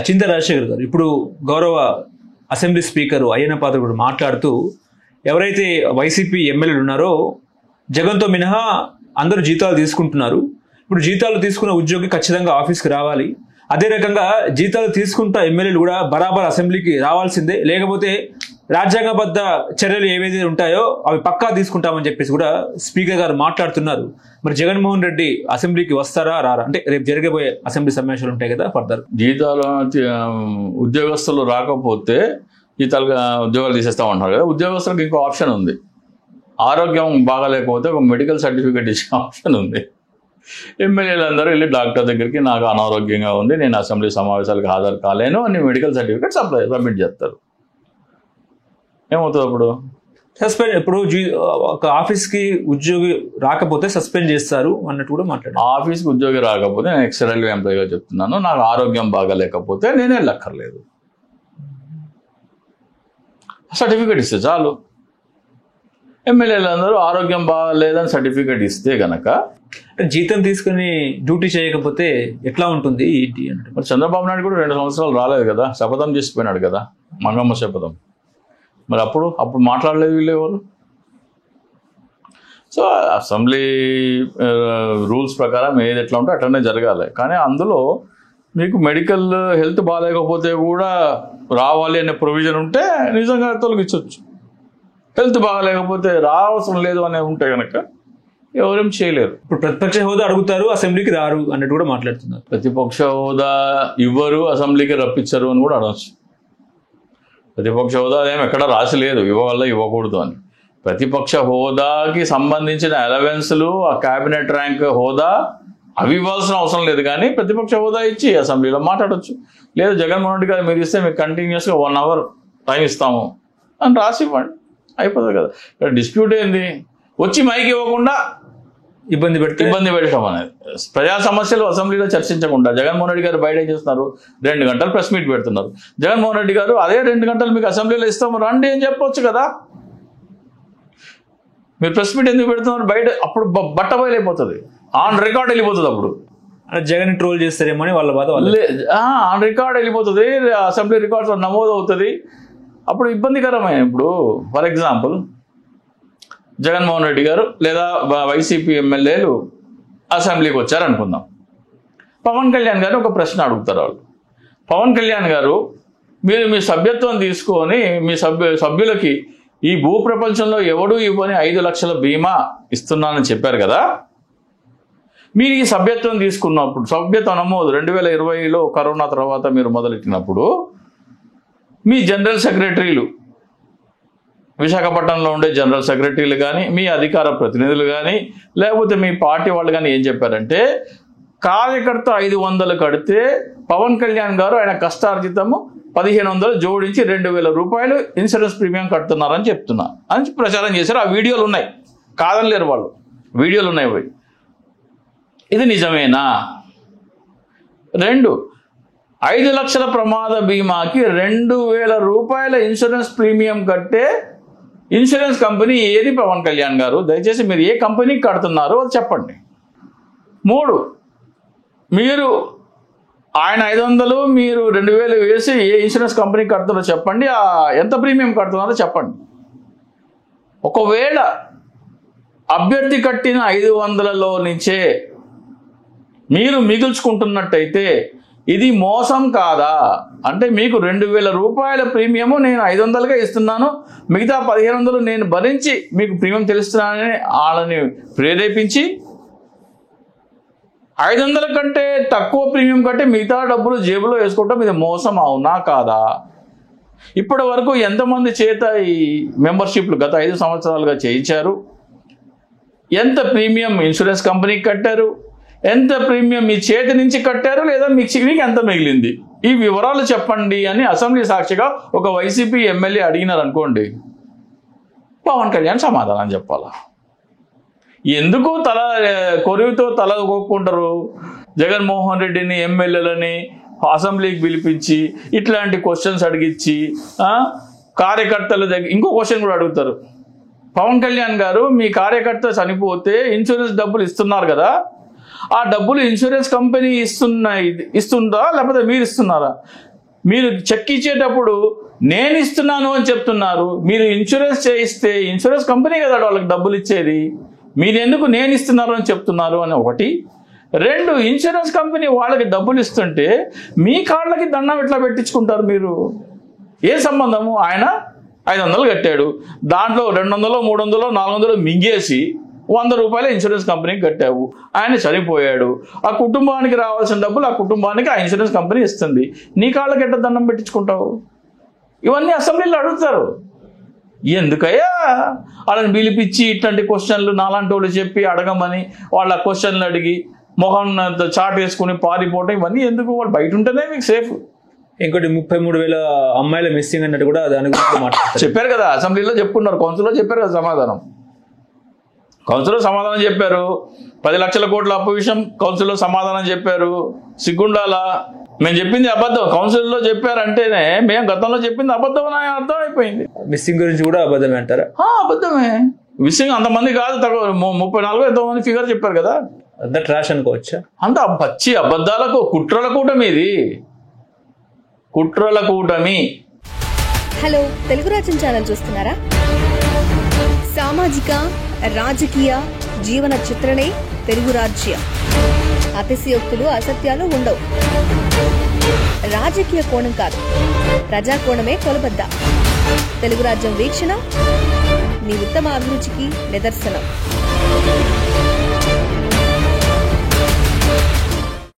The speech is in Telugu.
చింతా రాజశేఖర్ గారు ఇప్పుడు గౌరవ అసెంబ్లీ స్పీకర్ అయ్యన్న పాత్రుడు కూడా మాట్లాడుతూ ఎవరైతే వైసీపీ ఎమ్మెల్యేలు ఉన్నారో జగన్తో మినహా అందరూ జీతాలు తీసుకుంటున్నారు. ఇప్పుడు జీతాలు తీసుకున్న ఉద్యోగి ఖచ్చితంగా ఆఫీస్కి రావాలి. అదే రకంగా జీతాలు తీసుకుంటా ఎమ్మెల్యేలు కూడా బరాబర్ అసెంబ్లీకి రావాల్సిందే, లేకపోతే రాజ్యాంగబద్ధ చర్యలు ఏవైతే ఉంటాయో అవి పక్కా తీసుకుంటామని చెప్పేసి కూడా స్పీకర్ గారు మాట్లాడుతున్నారు. మరి జగన్మోహన్ రెడ్డి అసెంబ్లీకి వస్తారా రారా? అంటే రేపు జరగబోయే అసెంబ్లీ సమావేశాలు ఉంటాయి కదా, ఫర్దర్ జీతాలు ఉద్యోగస్తులు రాకపోతే ఉద్యోగాలు తీసేస్తామంటున్నారు కదా. ఉద్యోగస్తులకు ఇంకో ఆప్షన్ ఉంది. ఆరోగ్యం బాగాలేకపోతే ఒక మెడికల్ సర్టిఫికేట్ ఇచ్చే ఆప్షన్ ఉంది. ఎమ్మెల్యేలు అందరూ వెళ్ళి డాక్టర్ దగ్గరికి నాకు అనారోగ్యంగా ఉంది, నేను అసెంబ్లీ సమావేశాలకు హాజరు కాలేను అని మెడికల్ సర్టిఫికేట్ సబ్మిట్ చేస్తారు. ఏమవుతుంది అప్పుడు? సస్పెండ్. ఇప్పుడు ఒక ఆఫీస్కి ఉద్యోగి రాకపోతే సస్పెండ్ చేస్తారు అన్నట్టు కూడా మాట్లాడారు. ఆఫీస్కి ఉద్యోగి రాకపోతే నేను ఎక్స్ రైల్వే ఎంప్లాయీగా చెప్తున్నాను, నాకు ఆరోగ్యం బాగాలేకపోతే నేనే లెక్కర్లేదు, సర్టిఫికేట్ ఇస్తే చాలు. ఎమ్మెల్యేలు అందరూ ఆరోగ్యం బాగాలేదని సర్టిఫికేట్ ఇస్తే గనక జీతం తీసుకుని డ్యూటీ చేయకపోతే ఎట్లా ఉంటుంది ఏంటి అంటే, మరి చంద్రబాబు నాయుడు కూడా 2 సంవత్సరాలు రాలేదు కదా, శపథం చేసిపోయినాడు కదా, మంగమ్మ శపథం. మరి అప్పుడు మాట్లాడలేదు వీళ్ళు ఎవరు? సో అసెంబ్లీ రూల్స్ ప్రకారం ఏది ఎట్లా ఉంటే అట్లనే జరగాలి. కానీ అందులో మీకు మెడికల్ హెల్త్ బాగాలేకపోతే కూడా రావాలి అనే ప్రొవిజన్ ఉంటే నిజంగా తొలగించవచ్చు. హెల్త్ బాగాలేకపోతే రావసరం లేదు అనే ఉంటే కనుక ఎవరేం చేయలేరు. ఇప్పుడు ప్రతిపక్ష హోదా అడుగుతారు, అసెంబ్లీకి రారు అన్నట్టు కూడా మాట్లాడుతున్నారు. ప్రతిపక్ష హోదా ఇవ్వరు, అసెంబ్లీకి రప్పించరు అని కూడా అనవచ్చు. ప్రతిపక్ష హోదా ఏమి ఎక్కడ రాసి లేదు ఇవ్వగల ఇవ్వకూడదు అని. ప్రతిపక్ష హోదాకి సంబంధించిన అలవెన్స్లు, ఆ క్యాబినెట్ ర్యాంక్ హోదా అవి ఇవ్వాల్సిన అవసరం లేదు. కానీ ప్రతిపక్ష హోదా ఇచ్చి అసెంబ్లీలో మాట్లాడవచ్చు. లేదు జగన్మోహన్ రెడ్డి గారు మీరు ఇస్తే మీకు కంటిన్యూస్గా 1 hour టైం ఇస్తాము అని రాసి ఇవ్వండి, అయిపోతుంది కదా. ఇక్కడ డిస్ప్యూట్ ఏంది? వచ్చి మైక్ ఇవ్వకుండా ఇబ్బంది పెట్టడం అనేది. ప్రజా సమస్యలు అసెంబ్లీలో చర్చించకుండా జగన్మోహన్ రెడ్డి గారు బయట చేస్తున్నారు, 2 గంటలు ప్రెస్ మీట్ పెడుతున్నారు. జగన్మోహన్ రెడ్డి గారు అదే 2 గంటలు మీకు అసెంబ్లీలో ఇస్తాము రండి అని చెప్పొచ్చు కదా. మీరు ప్రెస్ మీట్ ఎందుకు పెడుతున్నారు బయట? అప్పుడు బట్ట బయలైపోతుంది, ఆన్ రికార్డ్ వెళ్ళిపోతుంది. అప్పుడు జగన్ ట్రోల్ చేస్తారేమో అని వాళ్ళ బాధ. ఆన్ రికార్డ్ వెళ్ళిపోతుంది, అసెంబ్లీ రికార్డ్స్ నమోదు అవుతుంది. అప్పుడు ఇబ్బందికరమైన. ఇప్పుడు ఫర్ ఎగ్జాంపుల్ జగన్మోహన్ రెడ్డి గారు లేదా వైసీపీ ఎమ్మెల్యేలు అసెంబ్లీకి వచ్చారనుకుందాం. పవన్ కళ్యాణ్ గారు ఒక ప్రశ్న అడుగుతారు. వాళ్ళు పవన్ కళ్యాణ్ గారు మీరు మీ సభ్యత్వం తీసుకొని మీ సభ్యులకి ఈ భూ ప్రపంచంలో ఎవడు ఇవ్వని 5 లక్షల బీమా ఇస్తున్నానని చెప్పారు కదా. మీరు ఈ సభ్యత్వం తీసుకున్నప్పుడు, సభ్యత్వ నమోదు 2020లో కరోనా తర్వాత మీరు మొదలెట్టినప్పుడు మీ జనరల్ సెక్రటరీలు, విశాఖపట్నంలో ఉండే జనరల్ సెక్రటరీలు కానీ, మీ అధికార ప్రతినిధులు కానీ, లేకపోతే మీ పార్టీ వాళ్ళు కానీ ఏం చెప్పారంటే, కార్యకర్త 500 కడితే పవన్ కళ్యాణ్ గారు ఆయన కష్టార్జితము 1500 జోడించి 2000 రూపాయలు ఇన్సూరెన్స్ ప్రీమియం కడుతున్నారని అని ప్రచారం చేశారు. ఆ వీడియోలు ఉన్నాయి, కాదనలేరు వాళ్ళు, వీడియోలు ఉన్నాయి. పోయి ఇది నిజమేనా? 2, 5 లక్షల ప్రమాద బీమాకి 2000 రూపాయల ఇన్సూరెన్స్ ప్రీమియం కట్టే ఇన్సూరెన్స్ కంపెనీ ఏది పవన్ కళ్యాణ్ గారు? దయచేసి మీరు ఏ కంపెనీకి కడుతున్నారో అది చెప్పండి. 3, మీరు ఆయన 500 మీరు 2000 వేసి ఏ ఇన్సూరెన్స్ కంపెనీకి కడుతున్నారో చెప్పండి, ఎంత ప్రీమియం కడుతున్నారో చెప్పండి. ఒకవేళ అభ్యర్థి కట్టిన 500లో నుంచే మీరు మిగుల్చుకుంటున్నట్టయితే ఇది మోసం కాదా? అంటే మీకు 2000 రూపాయల ప్రీమియము నేను 500గా ఇస్తున్నాను, మిగతా 1500 నేను భరించి మీకు ప్రీమియం తెలుస్తున్నానని వాళ్ళని ప్రేరేపించి 500 కంటే తక్కువ ప్రీమియం కట్టి మిగతా డబ్బులు జేబులో వేసుకోవటం ఇది మోసం అవునా కాదా? ఇప్పటి వరకు ఎంతమంది చేత ఈ మెంబర్షిప్లు గత 5 సంవత్సరాలుగా చేయించారు? ఎంత ప్రీమియం ఇన్సూరెన్స్ కంపెనీకి కట్టారు? ఎంత ప్రీమియం మీ చేతి నుంచి కట్టారు, లేదా మీకు ఎంత మిగిలింది? ఈ వివరాలు చెప్పండి అని అసెంబ్లీ సాక్షిగా ఒక వైసీపీ ఎమ్మెల్యే అడిగినారు అనుకోండి, పవన్ కళ్యాణ్ సమాధానం చెప్పాలా? ఎందుకు కొరివితో తల కొక్కుంటారు? జగన్మోహన్ రెడ్డిని ఎమ్మెల్యేలని అసెంబ్లీకి పిలిపించి ఇట్లాంటి క్వశ్చన్స్ అడిగించి కార్యకర్తల దగ్గర ఇంకో క్వశ్చన్ కూడా అడుగుతారు. పవన్ కళ్యాణ్ గారు మీ కార్యకర్త చనిపోతే ఇన్సూరెన్స్ డబ్బులు ఇస్తున్నారు కదా, ఆ డబ్బులు ఇన్సూరెన్స్ కంపెనీ ఇస్తుందా లేకపోతే మీరు ఇస్తున్నారా? మీరు చెక్ ఇచ్చేటప్పుడు నేను ఇస్తున్నాను అని చెప్తున్నారు. మీరు ఇన్సూరెన్స్ చేయిస్తే ఇన్సూరెన్స్ కంపెనీ కదా వాళ్ళకి డబ్బులు ఇచ్చేది, మీరు ఎందుకు నేను ఇస్తున్నారు అని చెప్తున్నారు అని ఒకటి. రెండు, ఇన్సూరెన్స్ కంపెనీ వాళ్ళకి డబ్బులు ఇస్తుంటే మీ కాళ్ళకి దండం ఎట్లా పెట్టించుకుంటారు మీరు? ఏ సంబంధము? ఆయన 500 కట్టాడు, దాంట్లో 200, 300, 400 మింగేసి 100 రూపాయలు ఇన్సూరెన్స్ కంపెనీకి కట్టావు. ఆయన చనిపోయాడు, ఆ కుటుంబానికి రావాల్సిన డబ్బులు ఆ కుటుంబానికి ఆ ఇన్సూరెన్స్ కంపెనీ ఇస్తుంది. నీ కాళ్ళకి ఎట్లా దండం పెట్టించుకుంటావు? ఇవన్నీ అసెంబ్లీలో అడుగుతారు. ఎందుకయ్యా వాళ్ళని పిలిపించి ఇట్లాంటి క్వశ్చన్లు నాలాంటి వాళ్ళు చెప్పి అడగమని వాళ్ళ క్వశ్చన్లు అడిగి మొహం చాట్ వేసుకుని పారిపోవటం, ఇవన్నీ ఎందుకు? వాళ్ళు బయట ఉంటేనే మీకు సేఫ్. ఇంకోటి 33,000 అమ్మాయిల మిస్సింగ్ అన్నట్టు కూడా దాని గురించి మాట్లాడారు. చెప్పారు కదా, అసెంబ్లీలో చెప్పుకున్నారు, కౌన్సిల్లో చెప్పారు కదా సమాధానం. కౌన్సిల్లో సమాధానం చెప్పారు. 10 లక్షల కోట్ల అప్పు విషయం కౌన్సిల్లో సమాధానం చెప్పారు. సిగ్గుండాలా? మేము చెప్పింది అబద్ధం కౌన్సిల్లో చెప్పారంటేనే మేము గతంలో చెప్పింది అబద్ధం అని అర్థం అయిపోయింది. మిస్సింగ్ గురించి కూడా అబద్ధమే అంటారా? అబద్ధమే. మిస్సింగ్ అంతమంది కాదు, 34 ఎంతోమంది ఫిగర్ చెప్పారు కదా. అంత ట్రాష్ అనుకోవచ్చా? అంత పచ్చి అబద్ధాలకు కుట్రల కూటమి ఇది, కుట్రల కూటమి. హలో, తెలుగు రాజ్యం ఛానల్ చూస్తున్నారా? సామాజిక రాజకీయ జీవన చిత్రణే తెలుగు రాజ్యం. అతిశయోక్తులు అసత్యాలు ఉండవు. రాజకీయ కోణం కాదు, ప్రజా కోణమే కొలబద్ద. తెలుగు రాజ్యం వీక్షణ మీ ఉత్తమ అభిరుచికి నిదర్శనం.